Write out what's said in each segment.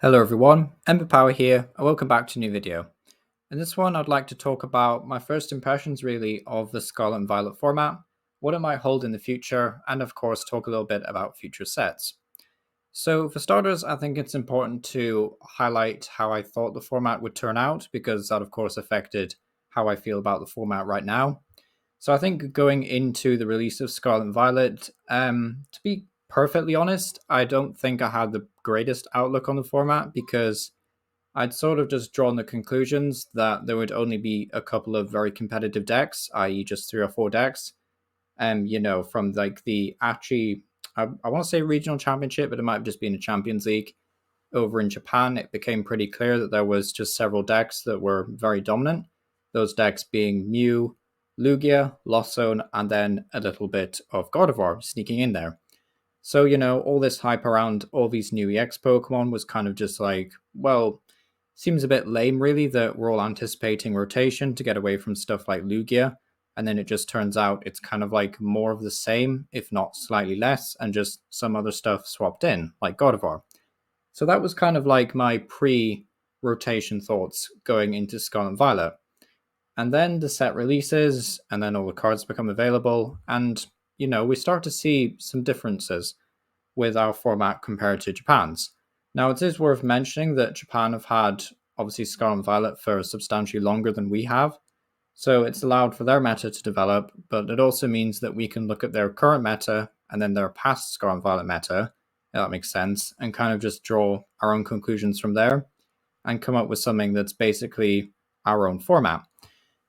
Hello everyone, Ember here, and welcome back to a new video. In this one, I'd like to talk about my first impressions really of the Scarlet and Violet format, what it might hold in the future, and of course talk a little bit about future sets. So for starters, I think it's important to highlight how I thought the format would turn out, because that of course affected how I feel about the format right now. So I think going into the release of Scarlet and Violet, to be perfectly honest, I don't think I had the greatest outlook on the format because I'd sort of just drawn the conclusions that there would only be a couple of very competitive decks, i.e., just 3 or 4 decks. From like the I want to say regional championship, but it might have just been a Champions League over in Japan. It became pretty clear that there was just several decks that were very dominant. Those decks being Mew, Lugia, Lost Zone, and then a little bit of Gardevoir sneaking in there. So, all this hype around all these new EX Pokemon was kind of just like, well, seems a bit lame, really, that we're all anticipating rotation to get away from stuff like Lugia. And then it just turns out it's kind of like more of the same, if not slightly less, and just some other stuff swapped in, like Gardevoir. So that was kind of like my pre-rotation thoughts going into Scarlet and Violet. And then the set releases, and then all the cards become available, and, we start to see some differences with our format compared to Japan's. Now, it is worth mentioning that Japan have had, obviously, Scarlet and Violet for substantially longer than we have, so it's allowed for their meta to develop, but it also means that we can look at their current meta and then their past Scarlet and Violet meta, if that makes sense, and kind of just draw our own conclusions from there and come up with something that's basically our own format.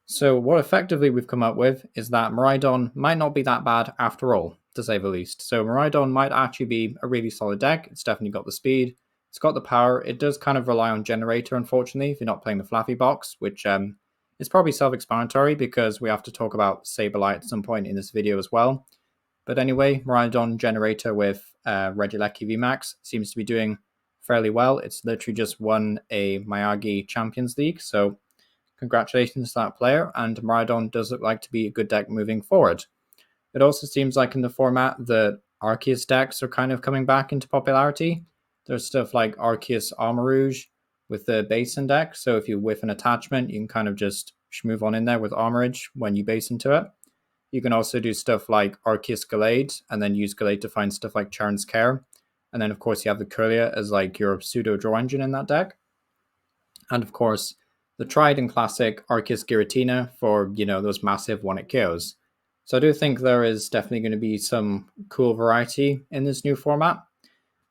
So what effectively we've come up with is that Miraidon might not be that bad after all, to say the least. So Miraidon might actually be a really solid deck. It's definitely got the speed. It's got the power. It does kind of rely on Generator, unfortunately, if you're not playing the Fluffy box, which is probably self-explanatory because we have to talk about Sableye at some point in this video as well. But anyway, Miraidon Generator with Regieleki VMAX seems to be doing fairly well. It's literally just won a Miyagi Champions League, so congratulations to that player, and Miraidon does look like to be a good deck moving forward. It also seems like in the format that Arceus decks are kind of coming back into popularity. There's stuff like Arceus Armarouge with the Basin deck, so if you whiff an attachment, you can kind of just move on in there with Armarouge when you base into it. You can also do stuff like Arceus Gallade, and then use Gallade to find stuff like Charon's Care. And then, of course, you have the Kirlia as like your pseudo draw engine in that deck. And, of course, the tried and classic Arceus Giratina for, those massive one-hit KOs. So I do think there is definitely going to be some cool variety in this new format.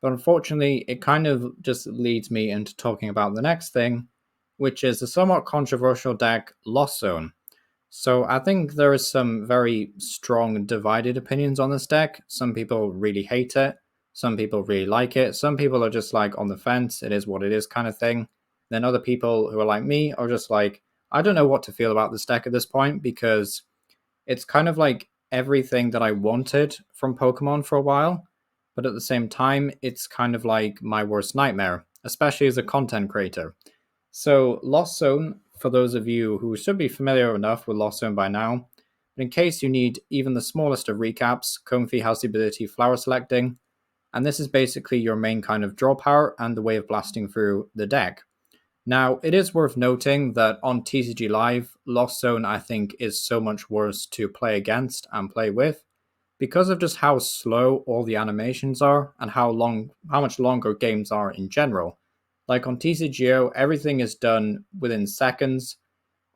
But unfortunately, it kind of just leads me into talking about the next thing, which is the somewhat controversial deck Lost Zone. So I think there is some very strong divided opinions on this deck. Some people really hate it. Some people really like it. Some people are just like on the fence. It is what it is kind of thing. Then other people who are like me are just like, I don't know what to feel about this deck at this point because it's kind of like everything that I wanted from Pokemon for a while. But at the same time, it's kind of like my worst nightmare, especially as a content creator. So Lost Zone, for those of you who should be familiar enough with Lost Zone by now, but in case you need even the smallest of recaps, Comfey has the ability flower selecting, and this is basically your main kind of draw power and the way of blasting through the deck. Now, it is worth noting that on TCG Live, Lost Zone I think is so much worse to play against and play with because of just how slow all the animations are and how much longer games are in general. Like on TCGO, everything is done within seconds.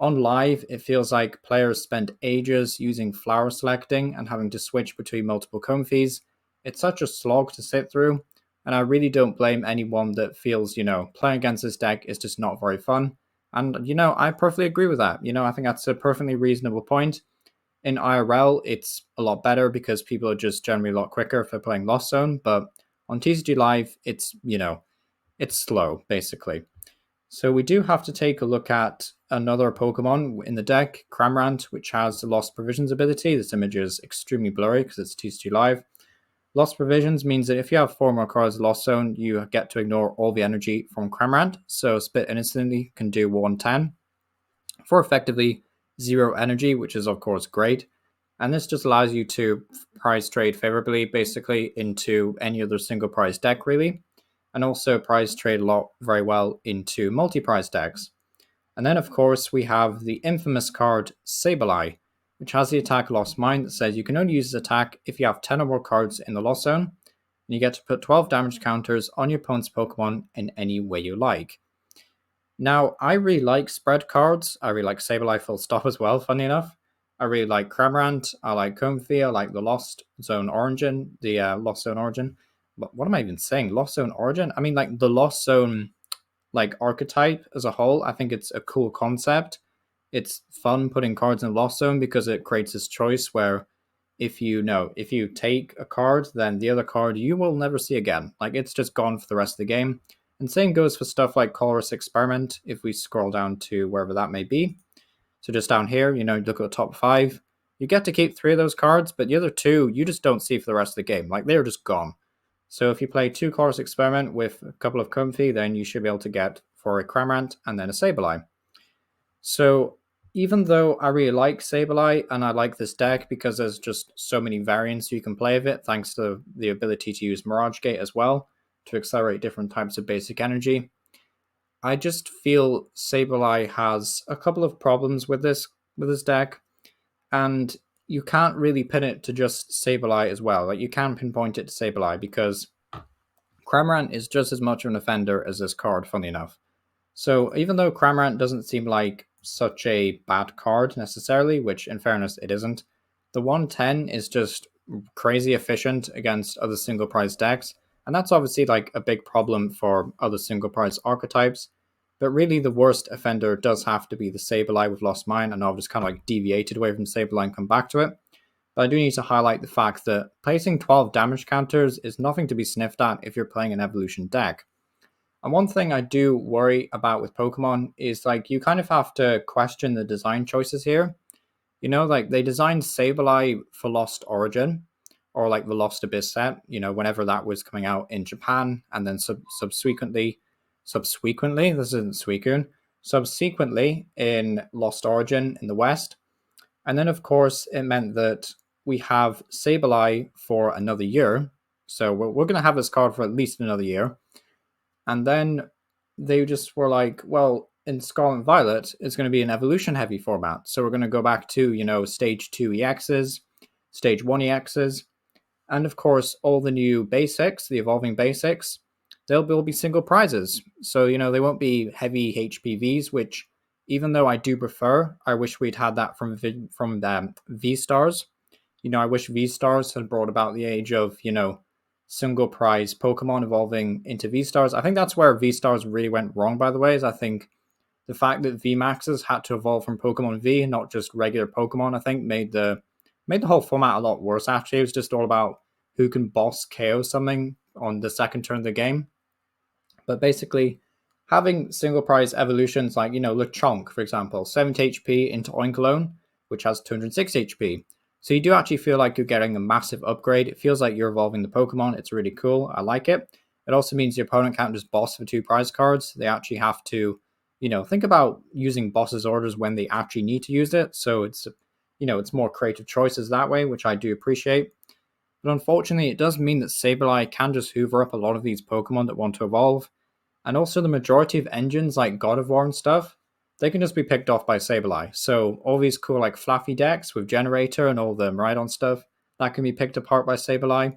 On live, it feels like players spend ages using flower selecting and having to switch between multiple Comfeys. It's such a slog to sit through, and I really don't blame anyone that feels, playing against this deck is just not very fun. And, I perfectly agree with that. I think that's a perfectly reasonable point. In IRL, it's a lot better because people are just generally a lot quicker if they're playing Lost Zone, but on TCG Live, it's slow, basically. So we do have to take a look at another Pokemon in the deck, Cramorant, which has the Lost Provisions ability. This image is extremely blurry because it's TCG Live. Lost Provisions means that if you have 4 more cards Lost Zone, you get to ignore all the energy from Cramorant. So Spit instantly can do 110 for effectively 0 energy, which is of course great. And this just allows you to prize trade favorably, basically, into any other single prize deck, really. and also prize trade a lot very well into multi-prize decks. And then, of course, we have the infamous card Sableye, which has the attack Lost Mine that says you can only use this attack if you have 10 or more cards in the Lost Zone, and you get to put 12 damage counters on your opponent's Pokemon in any way you like. Now, I really like spread cards. I really like Sableye full stop as well, funny enough. I really like Cramorant, I like Comfey, I like the Lost Zone Origin, the Lost Zone Origin. What am I even saying? Lost Zone Origin? I mean, like the Lost Zone like archetype as a whole. I think it's a cool concept. It's fun putting cards in Lost Zone because it creates this choice where if you take a card, then the other card you will never see again. Like it's just gone for the rest of the game. And same goes for stuff like Colorless Experiment, if we scroll down to wherever that may be. So just down here, look at the top 5. You get to keep 3 of those cards, but the other 2 you just don't see for the rest of the game. Like they're just gone. So if you play 2 Colorless Experiment with a couple of Comfey, then you should be able to get for a Cramorant and then a Sableye. So even though I really like Sableye and I like this deck because there's just so many variants you can play of it, thanks to the ability to use Mirage Gate as well to accelerate different types of basic energy, I just feel Sableye has a couple of problems with this deck, and you can't really pin it to just Sableye as well. Like you can pinpoint it to Sableye because Cramorant is just as much of an offender as this card, funny enough. So even though Cramorant doesn't seem like such a bad card necessarily, which in fairness it isn't, the 110 is just crazy efficient against other single prize decks, and that's obviously like a big problem for other single prize archetypes. But really the worst offender does have to be the Sableye with Lost Mine. I know I've just kind of like deviated away from Sableye and come back to it. But I do need to highlight the fact that placing 12 damage counters is nothing to be sniffed at if you're playing an evolution deck. And one thing I do worry about with Pokemon is like you kind of have to question the design choices here. Like they designed Sableye for Lost Origin or like the Lost Abyss set, whenever that was coming out in Japan, and then subsequently, this isn't Suicune, subsequently in Lost Origin in the West. And then, of course, it meant that we have Sableye for another year. So we're going to have this card for at least another year. And then they just were like, well, in Scarlet and Violet, it's going to be an evolution heavy format. So we're going to go back to, stage 2 EXs, stage 1 EXs, and of course, all the new basics, the evolving basics, they'll be single prizes. So, they won't be heavy HPVs, which even though I do prefer, I wish we'd had that from V-Stars. I wish V-Stars had brought about the age of, single prize Pokemon evolving into V-Stars. I think that's where V-Stars really went wrong, by the way, is I think the fact that VMAXs had to evolve from Pokemon V, not just regular Pokemon, I think made the whole format a lot worse, actually. It was just all about who can boss KO something on the second turn of the game. But basically, having single prize evolutions like, Lechonk, for example, 70 HP into Oinkologne, which has 260 HP. So you do actually feel like you're getting a massive upgrade. It feels like you're evolving the Pokemon. It's really cool. I like it. It also means your opponent can't just boss for 2 prize cards. They actually have to, think about using boss's orders when they actually need to use it. So it's, it's more creative choices that way, which I do appreciate. But unfortunately, it does mean that Sableye can just hoover up a lot of these Pokemon that want to evolve. And also the majority of engines like God of War and stuff, they can just be picked off by Sableye. So all these cool like Fluffy decks with Generator and all the Miraidon stuff, that can be picked apart by Sableye.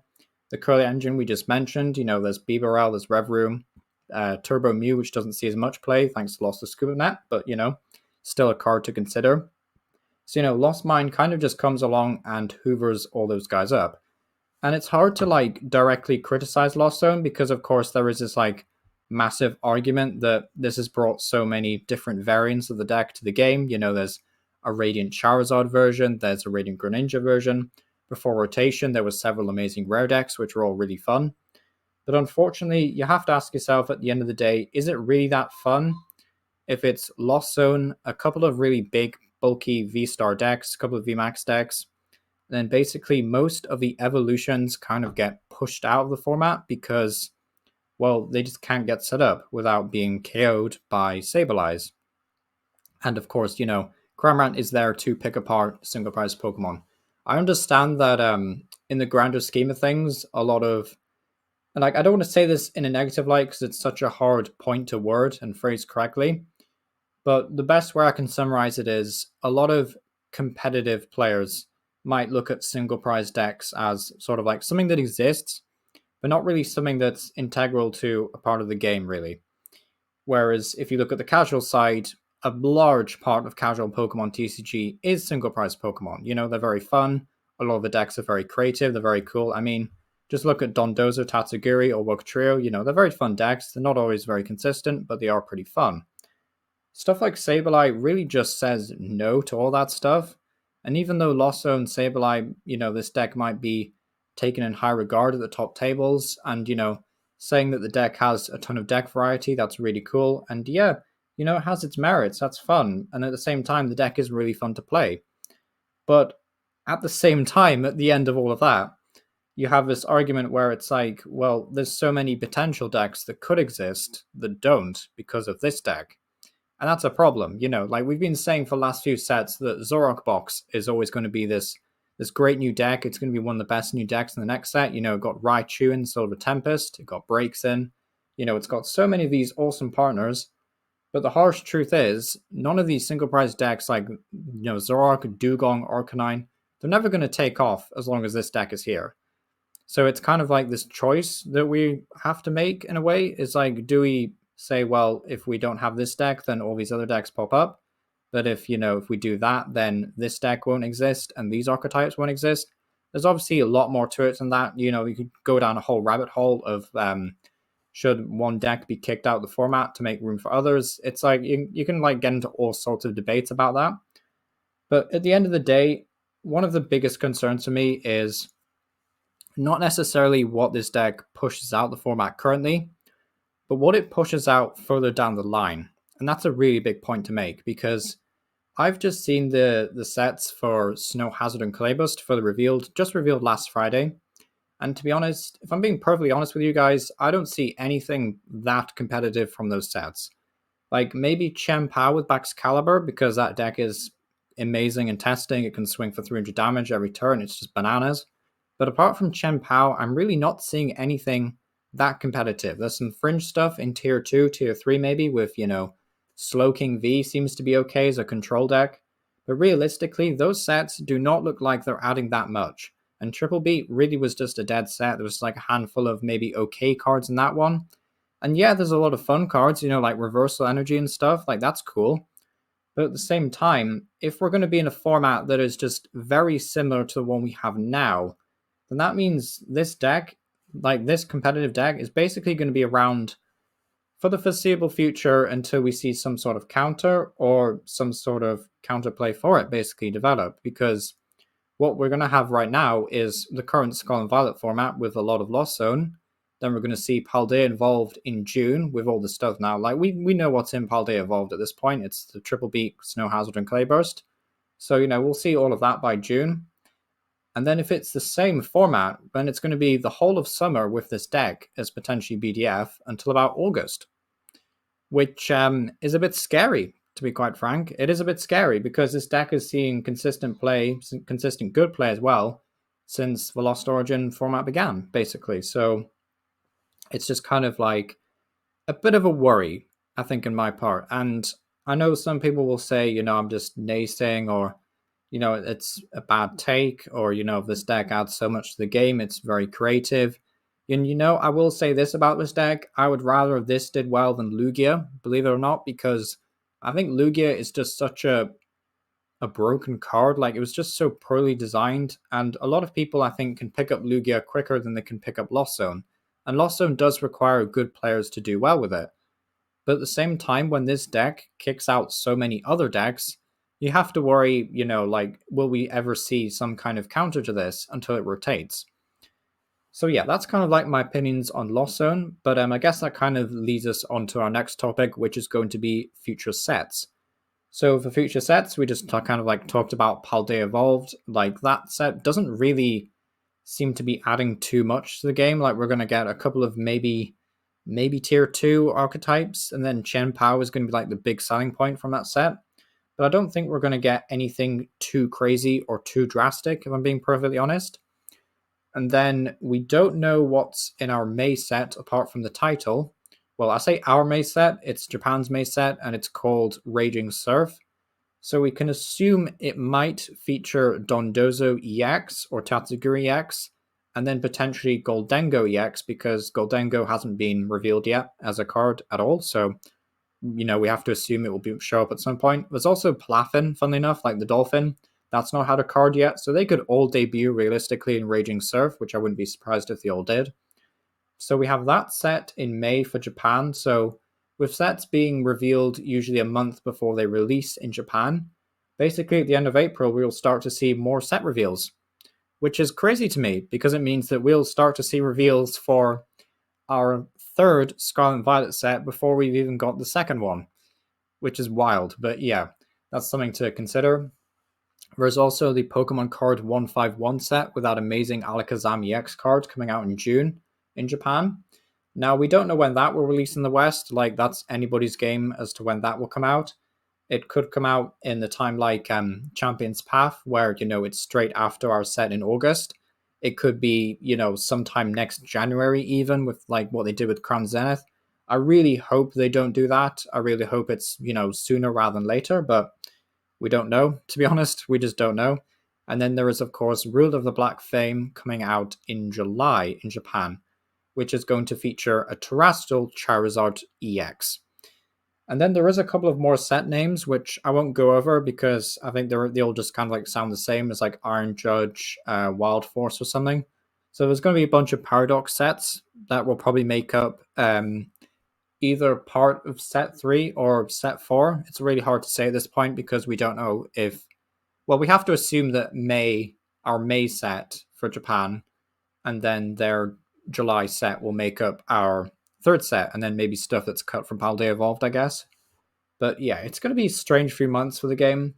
The Curly engine we just mentioned, there's Bibarel, there's Revroom, Turbo Mew, which doesn't see as much play thanks to Lost of Scuba Net, but still a card to consider. So Lost Mine kind of just comes along and hoovers all those guys up. And it's hard to like directly criticize Lost Zone because of course there is this like massive argument that this has brought so many different variants of the deck to the game. There's a Radiant Charizard version, there's a Radiant Greninja version. Before rotation, there was several amazing rare decks, which were all really fun. But unfortunately, you have to ask yourself at the end of the day, is it really that fun? If it's Lost Zone, a couple of really big, bulky V-Star decks, a couple of VMAX decks, then basically most of the evolutions kind of get pushed out of the format because, well, they just can't get set up without being KO'd by Sableyes. And of course, Cramorant is there to pick apart single prize Pokemon. I understand that in the grander scheme of things, a lot of And like, I don't want to say this in a negative light because it's such a hard point to word and phrase correctly, but the best way I can summarize it is a lot of competitive players might look at single prize decks as sort of like something that exists, but not really something that's integral to a part of the game, really. Whereas if you look at the casual side, a large part of casual Pokemon TCG is single prize Pokemon. You know, they're very fun. A lot of the decks are very creative. They're very cool. I mean, just look at Dondozo, Tatsugiri, or Wugtrio. You know, they're very fun decks. They're not always very consistent, but they are pretty fun. Stuff like Sableye really just says no to all that stuff. And even though Losso and Sableye, you know, this deck might be taken in high regard at the top tables, and, you know, saying that the deck has a ton of deck variety, that's really cool. And yeah, you know, it has its merits, that's fun. And at the same time, the deck is really fun to play. But at the same time, at the end of all of that, you have this argument where it's like, well, there's so many potential decks that could exist that don't because of this deck. And that's a problem, you know, like we've been saying for the last few sets that Zorok Box is always going to be this great new deck. It's going to be one of the best new decks in the next set. You know, it got Raichu in Silver Tempest, it got Breaks in, you know, it's got so many of these awesome partners. But the harsh truth is, none of these single prize decks like, you know, Zorok, Dugong, Arcanine, they're never going to take off as long as this deck is here. So it's kind of like this choice that we have to make in a way. Is like, do we say, well, if we don't have this deck, then all these other decks pop up? But if, you know, if we do that, then this deck won't exist and these archetypes won't exist. There's obviously a lot more to it than that. You know, you could go down a whole rabbit hole of should one deck be kicked out of the format to make room for others. It's like you can like get into all sorts of debates about that. But at the end of the day, one of the biggest concerns for me is not necessarily what this deck pushes out the format currently, but what it pushes out further down the line. And that's a really big point to make because I've just seen the sets for Snow Hazard and Clayburst for the just revealed last Friday. And to be honest, if I'm being perfectly honest with you guys, I don't see anything that competitive from those sets. Like maybe Chen Pao with Baxcalibur because that deck is amazing in testing. It can swing for 300 damage every turn. It's just bananas. But apart from Chen Pao, I'm really not seeing anything that competitive. There's some fringe stuff in tier 2, tier 3 maybe with, you know, Slowking V seems to be okay as a control deck. But realistically, those sets do not look like they're adding that much. And Triple B really was just a dead set. There was like a handful of maybe okay cards in that one. And yeah, there's a lot of fun cards, you know, like Reversal Energy and stuff. Like, that's cool. But at the same time, if we're going to be in a format that is just very similar to the one we have now, then that means this deck, like this competitive deck, is basically going to be around for the foreseeable future until we see some sort of counter or some sort of counterplay for it basically develop. Because what we're going to have right now is the current Scarlet and Violet format with a lot of Lost Zone. Then we're going to see Paldea involved in June with all the stuff now. Like, we know what's in Paldea involved at this point. It's the Triple Beak, Snow Hazard, and Clayburst. So, you know, we'll see all of that by June. And then if it's the same format, then it's going to be the whole of summer with this deck as potentially BDF until about August, which is a bit scary, to be quite frank. It is a bit scary because this deck is seeing consistent play, consistent good play as well, since the Lost Origin format began, basically. So it's just kind of like a bit of a worry, I think, in my part. And I know some people will say, you know, I'm just naysaying, or, you know, it's a bad take, or, you know, if this deck adds so much to the game, it's very creative. And, you know, I will say this about this deck. I would rather this did well than Lugia, believe it or not, because I think Lugia is just such a broken card. Like, it was just so poorly designed. And a lot of people, I think, can pick up Lugia quicker than they can pick up Lost Zone. And Lost Zone does require good players to do well with it. But at the same time, when this deck kicks out so many other decks, you have to worry, you know, like, will we ever see some kind of counter to this until it rotates? So yeah, that's kind of like my opinions on Lost Zone, but I guess that kind of leads us on to our next topic, which is going to be future sets. So for future sets, we just kind of like talked about Paldea Evolved. Like, that set doesn't really seem to be adding too much to the game. Like, we're going to get a couple of maybe tier 2 archetypes, and then Chen Pao is going to be like the big selling point from that set. But I don't think we're going to get anything too crazy or too drastic, if I'm being perfectly honest. And then we don't know what's in our May set apart from the title. Well, I say our May set, it's Japan's May set, and it's called Raging Surf. So we can assume it might feature Dondozo EX or Tatsugiri EX, and then potentially Goldengo EX, because Goldengo hasn't been revealed yet as a card at all. So, we have to assume it will show up at some point. There's also Plafin, funnily enough, like the dolphin. That's not had a card yet, so they could all debut realistically in Raging Surf, which I wouldn't be surprised if they all did. So we have that set in May for Japan. So with sets being revealed usually a month before they release in Japan, basically at the end of April, we will start to see more set reveals, which is crazy to me because it means that we'll start to see reveals for our third Scarlet and Violet set before we've even got the second one, which is wild. But yeah, that's something to consider. There's also the Pokemon Card 151 set with that amazing Alakazam EX card coming out in June in Japan. Now, we don't know when that will release in the West. Like, that's anybody's game as to when that will come out. It could come out in the time like Champion's Path, where, it's straight after our set in August. It could be, sometime next January even, with like what they did with Crown Zenith. I really hope they don't do that. I really hope it's, sooner rather than later, but we don't know, to be honest. We just don't know. And then there is, of course, Rule of the Black Flame coming out in July in Japan, which is going to feature a Terrestrial Charizard EX. And then there is a couple of more set names, which I won't go over because I think they all just kind of like sound the same as like Iron Judge, Wild Force or something. So there's going to be a bunch of Paradox sets that will probably make up either part of set 3 or set 4. It's really hard to say at this point because we don't know if... Well, we have to assume that our May set for Japan, and then their July set will make up our third set, and then maybe stuff that's cut from Paldea Evolved, I guess. But yeah, it's going to be a strange few months for the game.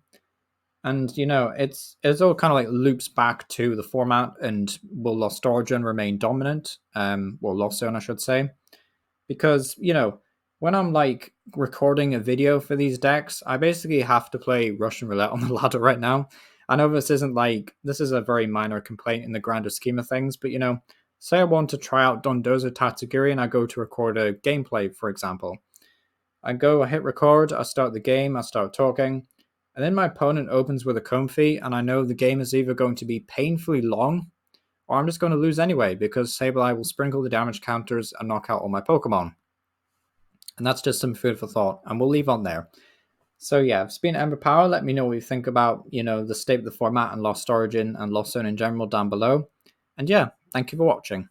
And, it's all kind of like loops back to the format, and will Lost Origin remain dominant? Lost Zone, I should say. Because, when I'm like recording a video for these decks, I basically have to play Russian roulette on the ladder right now. I know this is a very minor complaint in the grander scheme of things, but say I want to try out Dondozo Tatsugiri and I go to record a gameplay, for example. I hit record, I start the game, I start talking, and then my opponent opens with a Comfey, and I know the game is either going to be painfully long, or I'm just going to lose anyway, because Sableye will sprinkle the damage counters and knock out all my Pokemon. And that's just some food for thought, and we'll leave on there. So yeah, it's been Ember Power. Let me know what you think about, the state of the format and Lost Origin and Lost Zone in general down below. And yeah, thank you for watching.